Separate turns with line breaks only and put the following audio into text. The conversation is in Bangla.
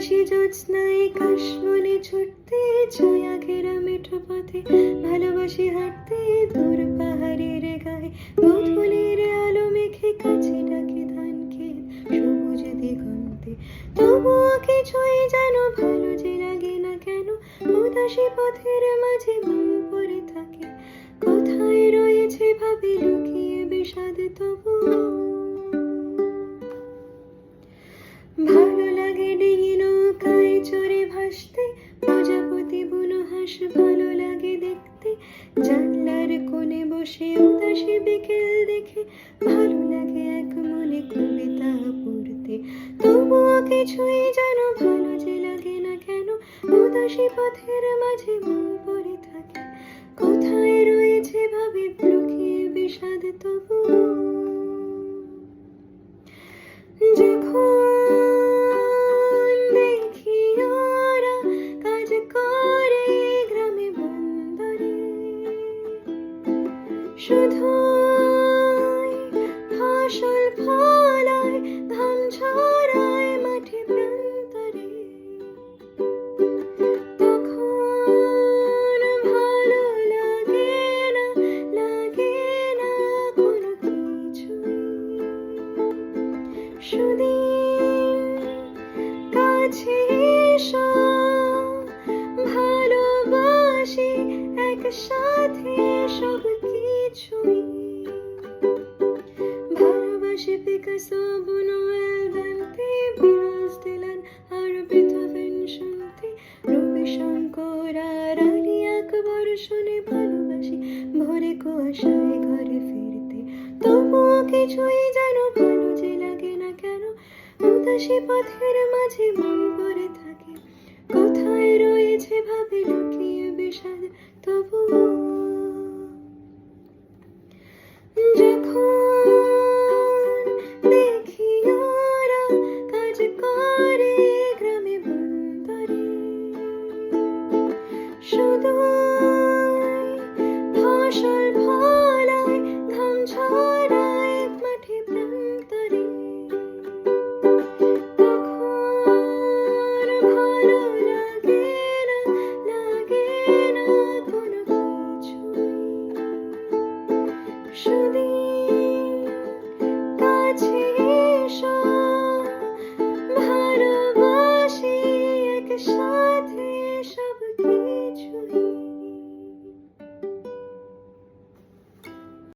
ভালোবাসি জ্যোৎস্নায় কাশবনে ছুটতে, ছায়া ঘেরা মেঠো পথে ভালোবাসি হাঁটতে, দূর পাহাড়ের গায়ে বধূলের আলো মেখে কাছে ডাকে ধান ক্ষেত সবুজ দিগন্তে। তবুও কিছুই যেন ভালো যে লাগে না কেন, উদাসী পথের মাঝে মন পড়ে থাকে। কোথায় রয়েছে ভাবি লুকিয়ে বিষাদ তবু। ভালো লাগে ডিঙি নৌকায় চড়ে ভাসতে, প্রজাপতি বুনো হাঁস ভালো লাগে দেখতে, জানলার কোণে বসে উদাসী বিকেল দেখে ভালো লাগে এক মনে কবিতা পড়তে। তবুও কিছুই যেন ভালো যে লাগে না কেন, উদাসী পথের মাঝে মন পড়ে থাকে। কোথায় রয়েছে ভাবি লুকিয়ে বিষাদ তবু। যখন দেখি ওরা কাজ করে গ্রামে বন্দরে, শুধুই ফসল ফলায় ধান ছড়ায় মাঠে প্রান্তরে, তখন ভালো লাগে না, লাগে না কোনো কিছুই। সুদিন কাছে এসো, ভালোবাসি একসাথে সব কিছুই। ভালোবাসি পিকাসো, বুনুয়েল, দান্তে, বিরজ দিলান আর বেথোভেন শুনতে, রবি শঙ্কর আর আলী আকবর শুনে ভালোবাসি ভোরে কুয়াশায় ঘরে ফিরতে। তবুও কিছুই যেন ভালো যে লাগে না কেন, উদাসী পথের মাঝে মন পড়ে থাকে। কোথায় রয়েছে ভাবি লুকিয়ে বিষাদ তবু। যখন